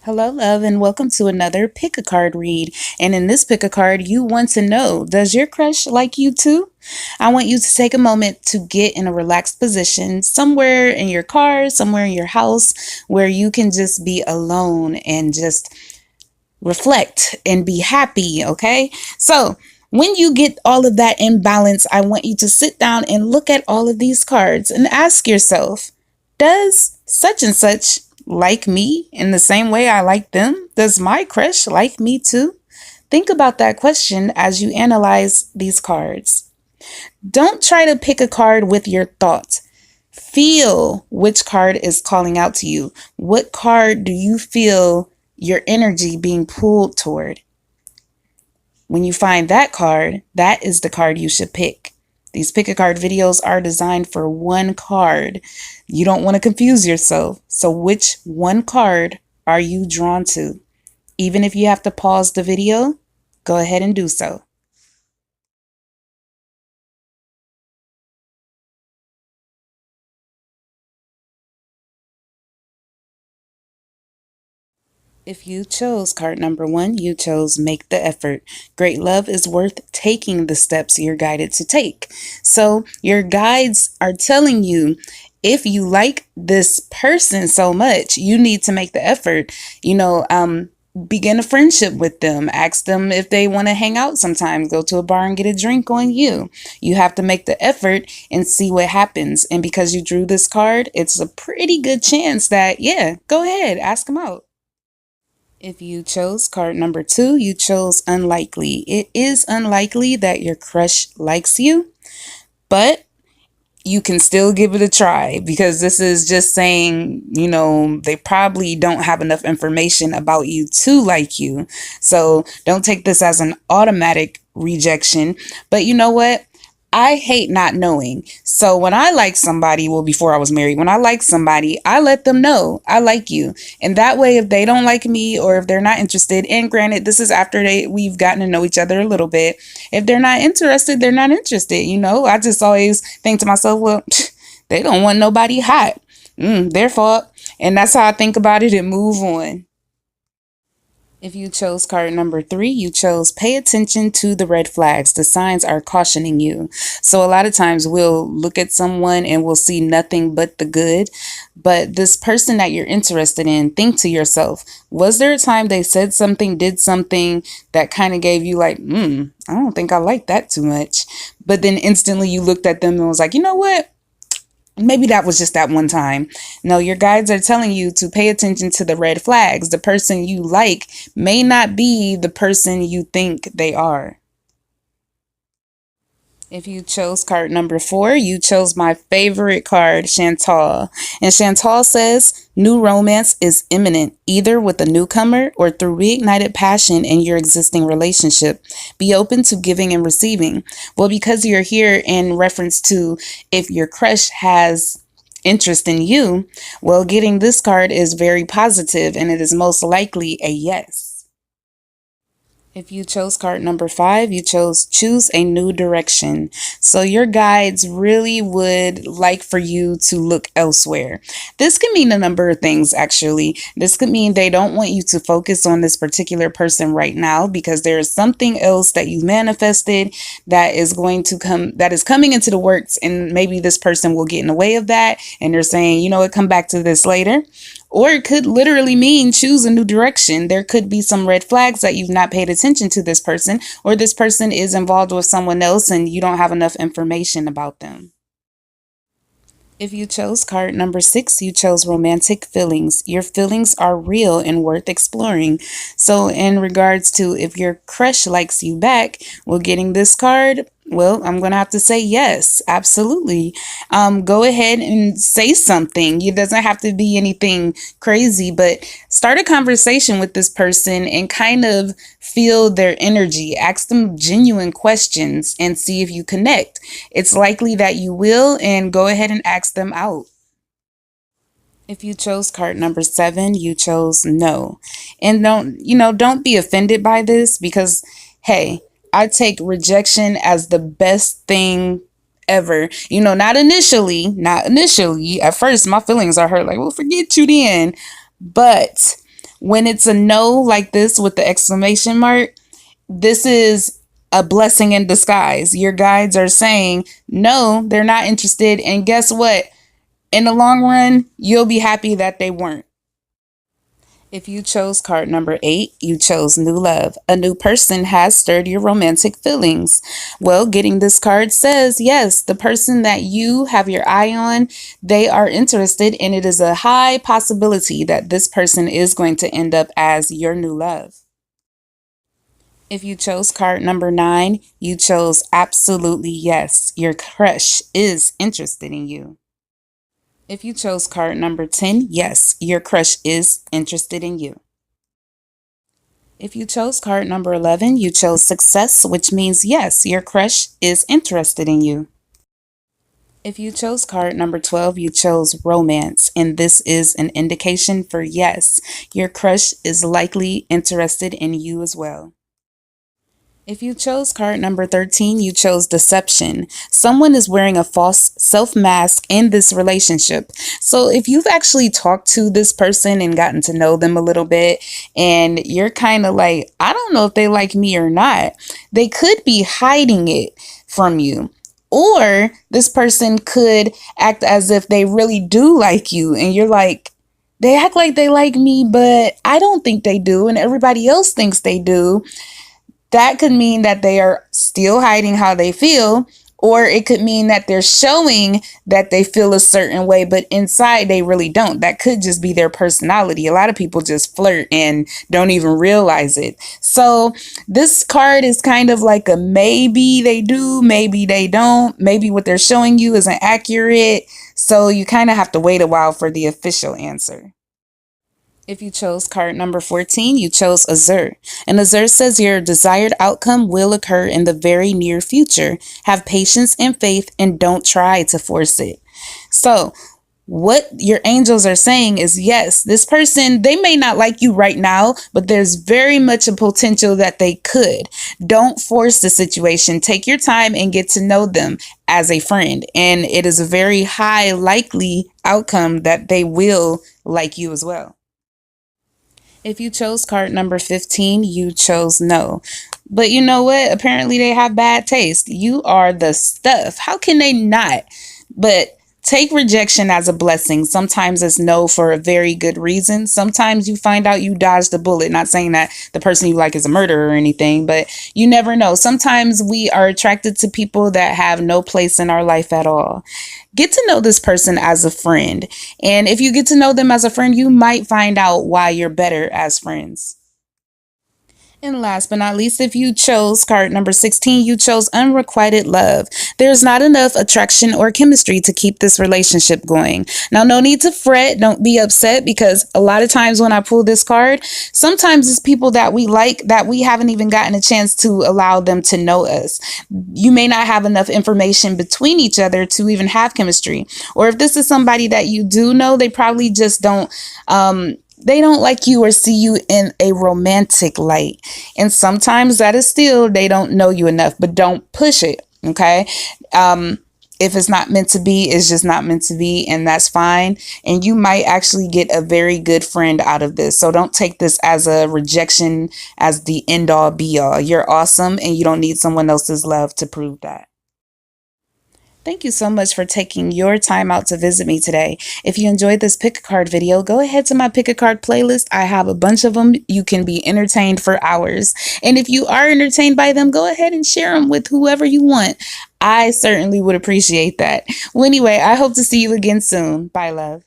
Hello, love, and welcome to another pick a card read. And in this pick a card, you want to know, does your crush like you too? I want you to take a moment to get in a relaxed position somewhere in your car, somewhere in your house, where you can just be alone and just reflect and be happy, okay? So, when you get all of that in balance, I want you to sit down and look at all of these cards and ask yourself, does such and such like me in the same way I like them? Does my crush like me too? Think about that question as you analyze these cards. Don't try to pick a card with your thoughts. Feel which card is calling out to you. What card do you feel your energy being pulled toward? When you find that card, that is the card you should pick. These pick a card videos are designed for one card. You don't want to confuse yourself. So which one card are you drawn to? Even if you have to pause the video, go ahead and do so. If you chose card number 1, you chose make the effort. Great love is worth taking the steps you're guided to take. So your guides are telling you, if you like this person so much, you need to make the effort. Begin a friendship with them. Ask them if they want to hang out sometimes. Go to a bar and get a drink on you. You have to make the effort and see what happens. And because you drew this card, it's a pretty good chance that, yeah, go ahead, ask them out. If you chose card number 2, you chose unlikely. It is unlikely that your crush likes you, but you can still give it a try, because this is just saying, they probably don't have enough information about you to like you. So don't take this as an automatic rejection. But you know what? I hate not knowing. So when I like somebody, before I was married, when I like somebody, I let them know I like you. And that way, if they don't like me or if they're not interested, and granted, this is after we've gotten to know each other a little bit. If they're not interested, they're not interested. I just always think to myself, well, they don't want nobody hot. Their fault. And that's how I think about it and move on. If you chose card number 3, you chose pay attention to the red flags. The signs are cautioning you. So a lot of times we'll look at someone and we'll see nothing but the good. But this person that you're interested in, think to yourself, was there a time they said something, did something that kind of gave you like, I don't think I like that too much. But then instantly you looked at them and was like, you know what? Maybe that was just that one time. No, your guides are telling you to pay attention to the red flags. The person you like may not be the person you think they are. If you chose card number 4, you chose my favorite card, Chantal. And Chantal says, new romance is imminent, either with a newcomer or through reignited passion in your existing relationship. Be open to giving and receiving. Well, because you're here in reference to if your crush has interest in you, well, getting this card is very positive, and it is most likely a yes. If you chose card number 5, you chose choose a new direction. So your guides really would like for you to look elsewhere. This could mean a number of things, actually. This could mean they don't want you to focus on this particular person right now, because there is something else that you manifested that is coming into the works, and maybe this person will get in the way of that. And they're saying, come back to this later. Or it could literally mean choose a new direction. There could be some red flags that you've not paid attention to this person, or this person is involved with someone else and you don't have enough information about them. If you chose card number 6, you chose romantic feelings. Your feelings are real and worth exploring. So in regards to if your crush likes you back, well, getting this card, well, I'm going to have to say yes, absolutely. Go ahead and say something. It doesn't have to be anything crazy, but start a conversation with this person and kind of feel their energy. Ask them genuine questions and see if you connect. It's likely that you will, and go ahead and ask them out. If you chose card number 7, you chose no. And don't be offended by this, because, hey, I take rejection as the best thing ever. Not initially. At first, my feelings are hurt. Like, well, forget you then. But When it's a no like this with the exclamation mark, this is a blessing in disguise. Your guides are saying, no, they're not interested. And guess what? In the long run, you'll be happy that they weren't. If you chose card number 8, you chose new love. A new person has stirred your romantic feelings. Well, getting this card says, yes, the person that you have your eye on, they are interested, and it is a high possibility that this person is going to end up as your new love. If you chose card number 9, you chose absolutely yes. Your crush is interested in you. If you chose card number 10, yes, your crush is interested in you. If you chose card number 11, you chose success, which means yes, your crush is interested in you. If you chose card number 12, you chose romance, and this is an indication for yes, your crush is likely interested in you as well. If you chose card number 13, you chose deception. Someone is wearing a false self-mask in this relationship. So if you've actually talked to this person and gotten to know them a little bit, and you're kind of like, I don't know if they like me or not, they could be hiding it from you. Or this person could act as if they really do like you, and you're like, they act like they like me, but I don't think they do, and everybody else thinks they do. That could mean that they are still hiding how they feel, or it could mean that they're showing that they feel a certain way, but inside they really don't. That could just be their personality. A lot of people just flirt and don't even realize it. So this card is kind of like a maybe they do, maybe they don't. Maybe what they're showing you isn't accurate. So you kind of have to wait a while for the official answer. If you chose card number 14, you chose Azure. And Azure says your desired outcome will occur in the very near future. Have patience and faith and don't try to force it. So what your angels are saying is, yes, this person, they may not like you right now, but there's very much a potential that they could. Don't force the situation. Take your time and get to know them as a friend. And it is a very high likely outcome that they will like you as well. If you chose card number 15, you chose no. But you know what? Apparently they have bad taste. You are the stuff. How can they not? But take rejection as a blessing. Sometimes it's no for a very good reason. Sometimes you find out you dodged a bullet. Not saying that the person you like is a murderer or anything, but you never know. Sometimes we are attracted to people that have no place in our life at all. Get to know this person as a friend. And if you get to know them as a friend, you might find out why you're better as friends. And last but not least, if you chose card number 16, you chose unrequited love. There's not enough attraction or chemistry to keep this relationship going. Now, no need to fret. Don't be upset, because a lot of times when I pull this card, sometimes it's people that we like that we haven't even gotten a chance to allow them to know us. You may not have enough information between each other to even have chemistry. Or if this is somebody that you do know, they probably just don't they don't like you or see you in a romantic light. And sometimes that is still, they don't know you enough, but don't push it. Okay. If it's not meant to be, it's just not meant to be, and that's fine. And you might actually get a very good friend out of this. So don't take this as a rejection, as the end all be all. You're awesome, and you don't need someone else's love to prove that. Thank you so much for taking your time out to visit me today. If you enjoyed this pick a card video, go ahead to my pick a card playlist. I have a bunch of them. You can be entertained for hours. And if you are entertained by them, go ahead and share them with whoever you want. I certainly would appreciate that. Well, anyway, I hope to see you again soon. Bye, love.